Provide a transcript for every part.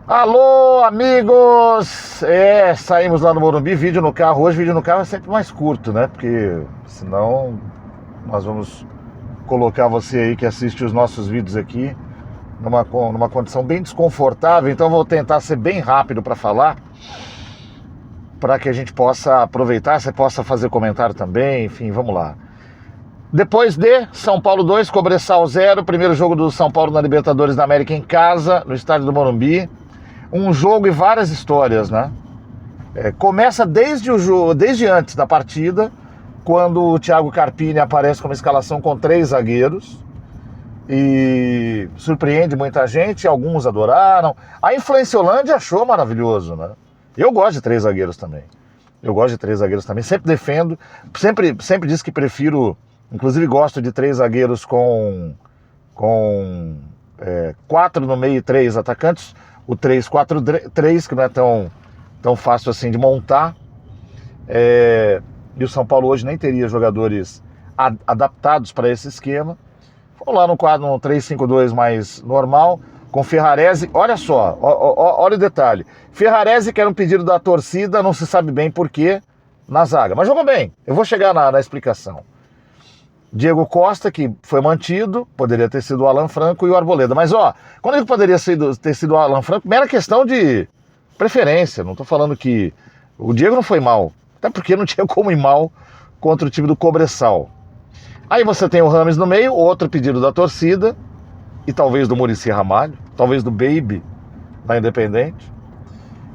Alô, amigos! Saímos lá no Morumbi, vídeo no carro. Hoje, vídeo no carro é sempre mais curto, né? Porque senão nós vamos colocar você aí que assiste os nossos vídeos aqui numa condição bem desconfortável. Então vou tentar ser bem rápido para falar, para que a gente possa aproveitar, você possa fazer comentário também, enfim, vamos lá. Depois de São Paulo 2, Cobresal 0, primeiro jogo do São Paulo na Libertadores da América em casa, no estádio do Morumbi. Um jogo e várias histórias, né? Começa desde antes da partida, quando o Thiago Carpini aparece com uma escalação com 3 zagueiros e surpreende muita gente, alguns adoraram. A Influenciolândia achou maravilhoso, né? Eu gosto de 3 zagueiros também. Sempre defendo, sempre disse que prefiro, inclusive gosto de 3 zagueiros com 4 no meio e 3 atacantes. O 3-4-3, que não é tão fácil assim de montar. E o São Paulo hoje nem teria jogadores adaptados para esse esquema. Vamos lá no 3-5-2 mais normal, com Ferrarese. Olha só, olha o detalhe. Ferrarese, que era um pedido da torcida, não se sabe bem porquê, na zaga. Mas jogou bem, eu vou chegar na explicação. Diego Costa, que foi mantido, poderia ter sido o Alan Franco e o Arboleda. Mas quando ele poderia ter sido o Alan Franco, mera questão de preferência. Não estou falando que o Diego não foi mal, até porque não tinha como ir mal contra o time do Cobresal. Aí você tem o Rames no meio, outro pedido da torcida, e talvez do Muricy Ramalho, talvez do Baby, da Independente.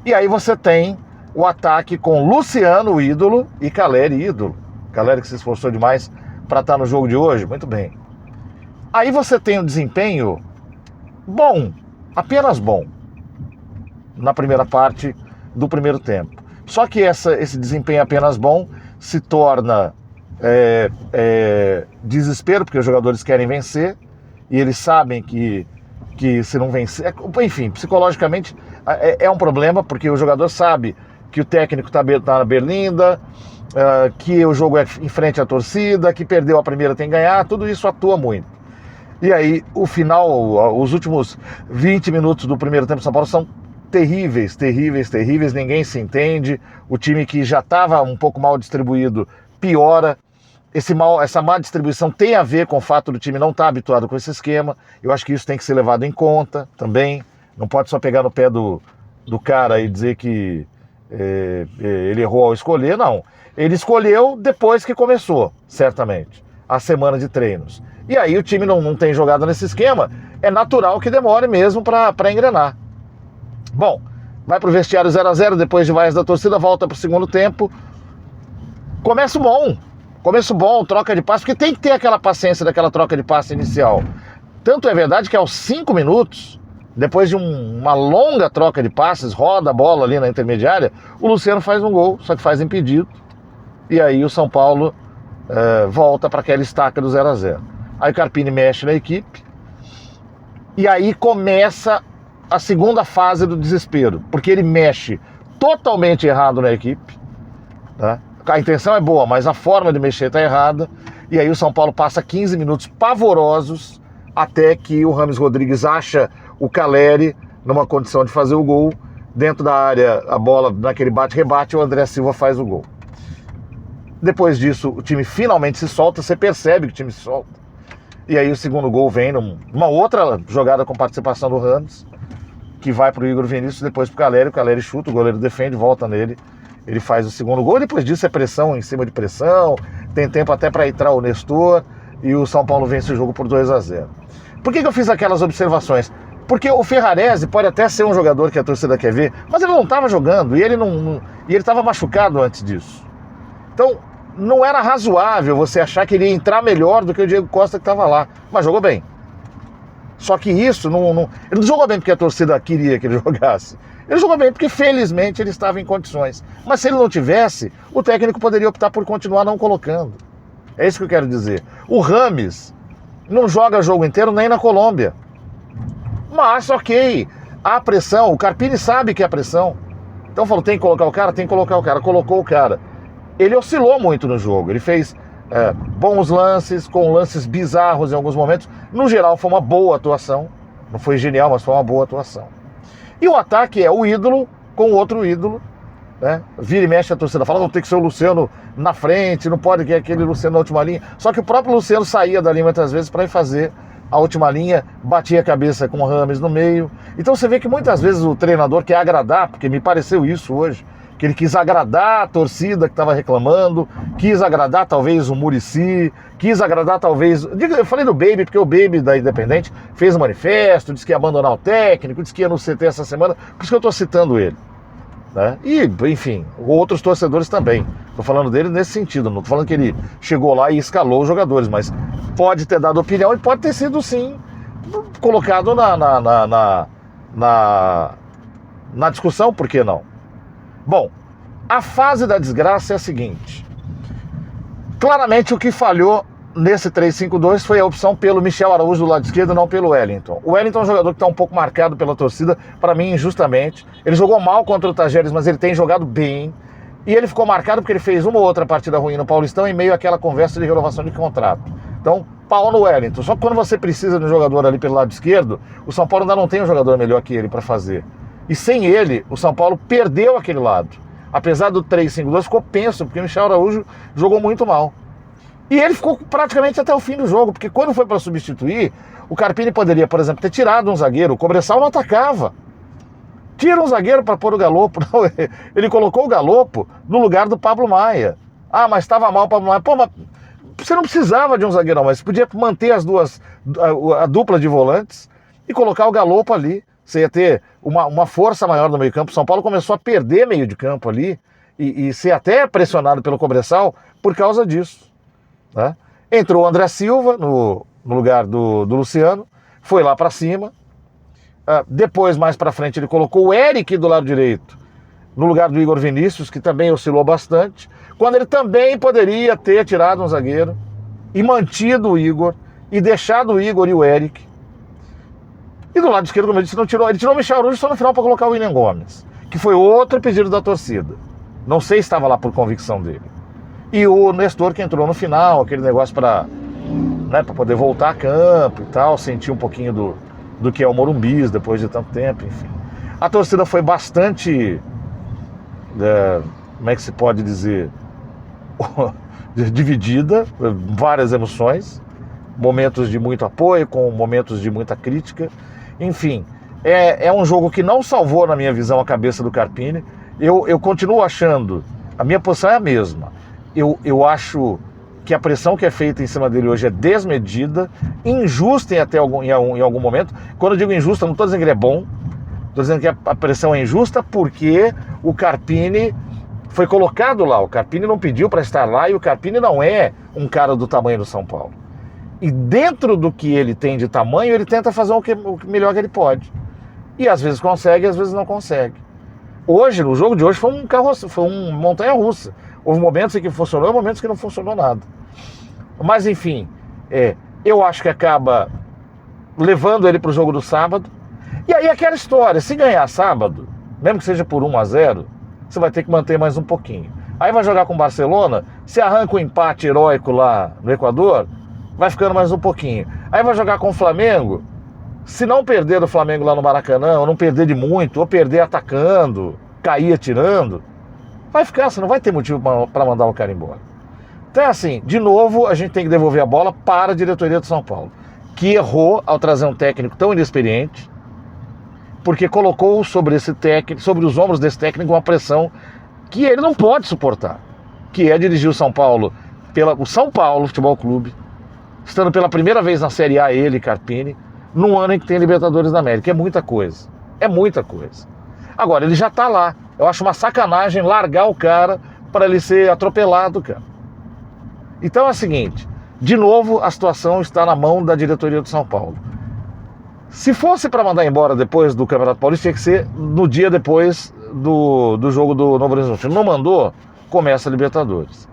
E aí você tem o ataque com Luciano, o ídolo, e Caleri, ídolo. Caleri que se esforçou demais para estar no jogo de hoje, muito bem. Aí você tem um desempenho bom, apenas bom, na primeira parte do primeiro tempo. Só que esse desempenho apenas bom se torna desespero, porque os jogadores querem vencer, e eles sabem que se não vencer... Enfim, psicologicamente é um problema, porque o jogador sabe que o técnico está na berlinda, que o jogo é em frente à torcida, que perdeu a primeira tem que ganhar, tudo isso atua muito. E aí, o final, os últimos 20 minutos do primeiro tempo de São Paulo são terríveis, ninguém se entende, o time que já estava um pouco mal distribuído piora, essa má distribuição tem a ver com o fato do time não estar habituado com esse esquema, eu acho que isso tem que ser levado em conta também, não pode só pegar no pé do cara e dizer que ele errou ao escolher, não. Ele escolheu depois que começou, certamente, a semana de treinos. E aí o time não tem jogado nesse esquema, é natural que demore mesmo para engrenar. Bom, vai pro vestiário 0-0, depois de vaias da torcida, volta pro segundo tempo. Começo bom, troca de passe, porque tem que ter aquela paciência daquela troca de passe inicial. Tanto é verdade que aos 5 minutos, depois de uma longa troca de passes, roda a bola ali na intermediária, o Luciano faz um gol, só que faz impedido. E aí o São Paulo volta para aquela estaca do 0-0. Aí o Carpini mexe na equipe. E aí começa a segunda fase do desespero. Porque ele mexe totalmente errado na equipe. Tá? A intenção é boa, mas a forma de mexer está errada. E aí o São Paulo passa 15 minutos pavorosos até que o Rames Rodrigues acha o Caleri numa condição de fazer o gol. Dentro da área, a bola naquele bate-rebate, o André Silva faz o gol. Depois disso, o time finalmente se solta, você percebe que o time se solta. E aí o segundo gol vem numa outra jogada com participação do Rames, que vai para o Igor Vinícius, depois para o Caleri chuta, o goleiro defende, volta nele, ele faz o segundo gol. Depois disso é pressão em cima de pressão, tem tempo até para entrar o Nestor, e o São Paulo vence o jogo por 2-0. Por que eu fiz aquelas observações? Porque o Ferrarese pode até ser um jogador que a torcida quer ver, mas ele não estava jogando, e ele estava machucado antes disso. Então, não era razoável você achar que ele ia entrar melhor do que o Diego Costa que estava lá, mas jogou bem. Só que isso, ele não jogou bem porque a torcida queria que ele jogasse. Ele jogou bem porque, felizmente, ele estava em condições. Mas se ele não tivesse, o técnico poderia optar por continuar não colocando. É isso que eu quero dizer. O Rames não joga o jogo inteiro nem na Colômbia. Mas, ok, há pressão, o Carpini sabe que há pressão. Então falou, tem que colocar o cara, colocou o cara. Ele oscilou muito no jogo, ele fez bons lances, com lances bizarros em alguns momentos. No geral foi uma boa atuação, não foi genial, mas foi uma boa atuação. E o ataque é o ídolo com o outro ídolo, né? Vira e mexe a torcida, fala, não, tem que ser o Luciano na frente, não pode que aquele Luciano na última linha. Só que o próprio Luciano saía dali muitas vezes para ir fazer a última linha, batia a cabeça com o Rames no meio. Então você vê que muitas vezes o treinador quer agradar, porque me pareceu isso hoje, que ele quis agradar a torcida que estava reclamando, quis agradar talvez o Muricy, quis agradar talvez... Eu falei do Baby, porque o Baby da Independente fez um manifesto, disse que ia abandonar o técnico, disse que ia no CT essa semana, por isso que eu estou citando ele. Né? E, enfim, outros torcedores também. Estou falando dele nesse sentido, não estou falando que ele chegou lá e escalou os jogadores, mas pode ter dado opinião e pode ter sido, sim, colocado na discussão, por que não? Bom, a fase da desgraça é a seguinte. Claramente o que falhou nesse 3-5-2 foi a opção pelo Michel Araújo do lado esquerdo, não pelo Wellington. O Wellington é um jogador que está um pouco marcado pela torcida, para mim injustamente. Ele jogou mal contra o Tajeres, mas ele tem jogado bem. E ele ficou marcado porque ele fez uma ou outra partida ruim no Paulistão em meio àquela conversa de renovação de contrato. Então, pau no Wellington. Só que quando você precisa de um jogador ali pelo lado esquerdo, o São Paulo ainda não tem um jogador melhor que ele para fazer. E sem ele, o São Paulo perdeu aquele lado. Apesar do 3-5-2, ficou penso, porque o Michel Araújo jogou muito mal. E ele ficou praticamente até o fim do jogo, porque quando foi para substituir, o Carpini poderia, por exemplo, ter tirado um zagueiro. O Cobressal não atacava. Tira um zagueiro para pôr o Galopo. Não, ele colocou o Galopo no lugar do Pablo Maia. Ah, mas estava mal o Pablo Maia. Pô, mas você não precisava de um zagueiro, não, mas você podia manter a dupla de volantes e colocar o Galopo ali. Você ia ter uma força maior no meio campo. O São Paulo começou a perder meio de campo ali e ser até pressionado pelo Cobressal por causa disso. Né? Entrou o André Silva no lugar do Luciano, foi lá para cima. Depois, mais para frente, ele colocou o Eric do lado direito no lugar do Igor Vinícius, que também oscilou bastante, quando ele também poderia ter tirado um zagueiro e mantido o Igor e deixado o Igor e o Eric. E do lado esquerdo, como eu disse, não tirou. Ele tirou o Michel Araújo só no final para colocar o William Gomes, que foi outro pedido da torcida. Não sei se estava lá por convicção dele. E o Nestor que entrou no final, aquele negócio para poder voltar a campo e tal, sentir um pouquinho do que é o Morumbis depois de tanto tempo, enfim. A torcida foi bastante, como é que se pode dizer, dividida, várias emoções, momentos de muito apoio, com momentos de muita crítica. Enfim, é um jogo que não salvou, na minha visão, a cabeça do Carpini. Eu continuo achando, a minha posição é a mesma. Eu acho que a pressão que é feita em cima dele hoje é desmedida, injusta em algum momento. Quando eu digo injusta, não estou dizendo que ele é bom, estou dizendo que a pressão é injusta porque o Carpini foi colocado lá. O Carpini não pediu para estar lá e o Carpini não é um cara do tamanho do São Paulo. E dentro do que ele tem de tamanho, ele tenta fazer o melhor que ele pode. E às vezes consegue, às vezes não consegue. Hoje, no jogo de hoje, foi um montanha-russa. Houve momentos em que funcionou e momentos que não funcionou nada. Mas enfim, eu acho que acaba levando ele para o jogo do sábado. E aí aquela história, se ganhar sábado, mesmo que seja por 1-0, você vai ter que manter mais um pouquinho. Aí vai jogar com o Barcelona, se arranca o empate heróico lá no Equador, vai ficando mais um pouquinho. Aí vai jogar com o Flamengo, se não perder do Flamengo lá no Maracanã, ou não perder de muito, ou perder atacando, cair atirando, vai ficar, você não vai ter motivo para mandar o cara embora. Então assim, de novo, a gente tem que devolver a bola para a diretoria do São Paulo, que errou ao trazer um técnico tão inexperiente, porque colocou sobre os ombros desse técnico uma pressão que ele não pode suportar, que é dirigir o São Paulo, o São Paulo Futebol Clube, estando pela primeira vez na Série A ele, Carpini, num ano em que tem Libertadores da América. É muita coisa. É muita coisa. Agora, ele já tá lá. Eu acho uma sacanagem largar o cara para ele ser atropelado, cara. Então é o seguinte, de novo, a situação está na mão da diretoria do São Paulo. Se fosse para mandar embora depois do Campeonato Paulista, tinha que ser no dia depois do jogo do Novo Horizonte. Não mandou, começa a Libertadores.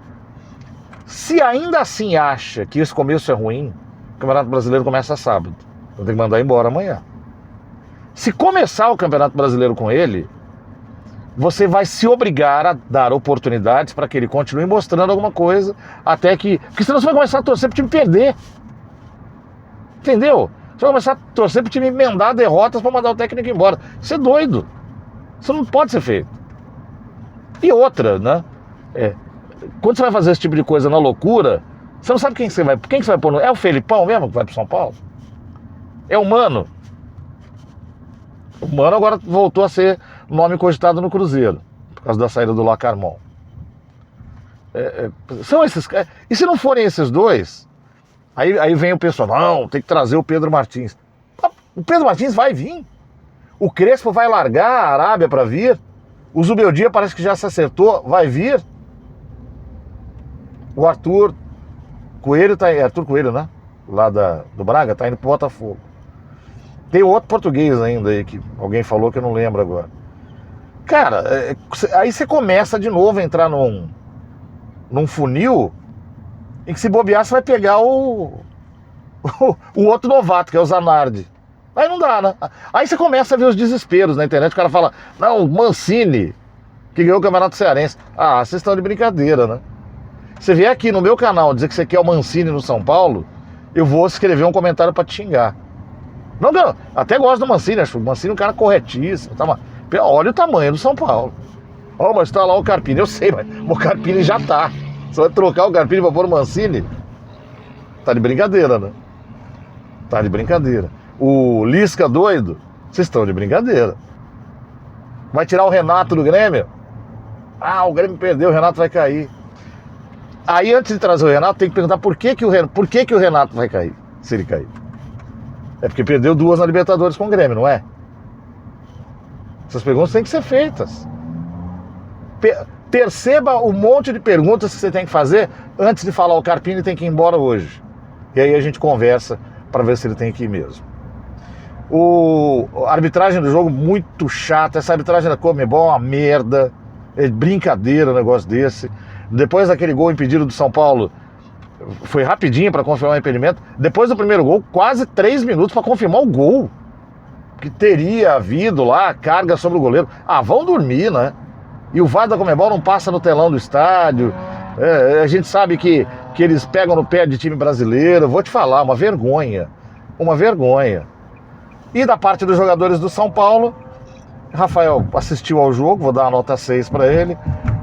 Se ainda assim acha que esse começo é ruim, o Campeonato Brasileiro começa sábado. Então tem que mandar embora amanhã. Se começar o Campeonato Brasileiro com ele, você vai se obrigar a dar oportunidades para que ele continue mostrando alguma coisa, até que... Porque senão você vai começar a torcer para o time perder. Entendeu? Você vai começar a torcer pro time emendar derrotas para mandar o técnico embora. Isso é doido. Isso não pode ser feito. E outra, né? Quando você vai fazer esse tipo de coisa na loucura, você não sabe quem que você vai pôr no... É o Felipão mesmo que vai pro São Paulo? É o Mano? O Mano agora voltou a ser nome cogitado no Cruzeiro, por causa da saída do Lacarmon. São esses... E se não forem esses dois, aí vem o pessoal, não, tem que trazer o Pedro Martins. O Pedro Martins vai vir. O Crespo vai largar a Arábia para vir. O Zubeldia parece que já se acertou, vai vir. O Arthur Coelho Arthur Coelho, né? Lá do Braga, tá indo pro Botafogo. Tem outro português ainda aí, que alguém falou que eu não lembro agora. Cara, aí você começa de novo a entrar num funil em que, se bobear, você vai pegar o outro novato, que é o Zanardi. Aí não dá, né? Aí você começa a ver os desesperos na internet. O cara fala, não, o Mancini, que ganhou o Campeonato Cearense. Ah, vocês estão de brincadeira, né? Você vier aqui no meu canal dizer que você quer o Mancini no São Paulo, eu vou escrever um comentário pra te xingar. Não, até gosto do Mancini, acho o Mancini um cara corretíssimo. Tá, olha o tamanho do São Paulo. Ó, mas tá lá o Carpini, eu sei, mas o Carpini já tá. Você vai trocar o Carpini pra pôr o Mancini? Tá de brincadeira, né? Tá de brincadeira. O Lisca doido, vocês estão de brincadeira. Vai tirar o Renato do Grêmio? Ah, o Grêmio perdeu, o Renato vai cair. Aí, antes de trazer o Renato, tem que perguntar por que o Renato vai cair, se ele cair. É porque perdeu 2 na Libertadores com o Grêmio, não é? Essas perguntas têm que ser feitas. Perceba o monte de perguntas que você tem que fazer antes de falar o Carpini tem que ir embora hoje. E aí a gente conversa para ver se ele tem que ir mesmo. A arbitragem do jogo muito chata. Essa arbitragem da Conmebol é uma merda. É brincadeira um negócio desse. Depois daquele gol impedido do São Paulo, foi rapidinho para confirmar o impedimento. Depois do primeiro gol, quase 3 minutos para confirmar o gol. Que teria havido lá carga sobre o goleiro. Ah, vão dormir, né? E o VAR da Conmebol não passa no telão do estádio. A gente sabe que eles pegam no pé de time brasileiro. Vou te falar, uma vergonha. Uma vergonha. E da parte dos jogadores do São Paulo, Rafael assistiu ao jogo, vou dar uma nota 6 para ele.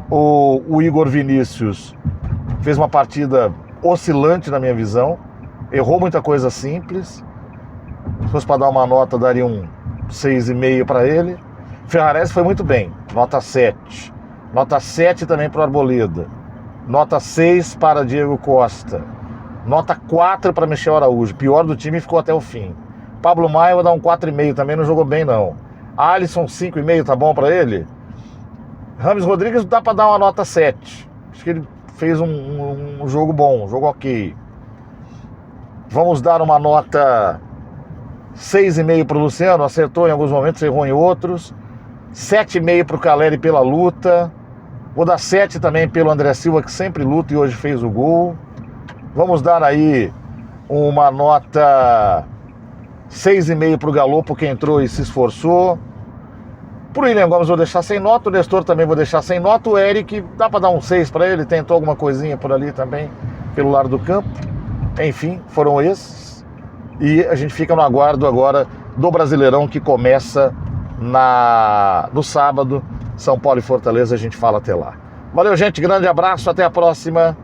O Igor Vinícius fez uma partida oscilante na minha visão, errou muita coisa simples. Se fosse para dar uma nota, daria um 6,5 para ele. Ferrarese foi muito bem, nota 7. Nota 7 também para o Arboleda. Nota 6 para Diego Costa. Nota 4 para Michel Araújo, pior do time, ficou até o fim. Pablo Maia, vou dar um 4,5, também não jogou bem não. Alisson, 5,5, tá bom para ele? Rames Rodrigues dá para dar uma nota 7. Acho que ele fez um jogo bom, um jogo ok. Vamos dar uma nota 6,5 para o Luciano, acertou em alguns momentos, errou em outros. 7,5 para o Caleri pela luta. Vou dar 7 também pelo André Silva, que sempre luta e hoje fez o gol. Vamos dar aí uma nota 6,5 para o Galopo, que entrou e se esforçou. Pro William Gomes vou deixar sem nota, o Nestor também vou deixar sem nota, o Eric dá para dar um 6 para ele, tentou alguma coisinha por ali também, pelo lado do campo. Enfim, foram esses. E a gente fica no aguardo agora do Brasileirão, que começa no sábado. São Paulo e Fortaleza, a gente fala até lá. Valeu, gente, grande abraço, até a próxima.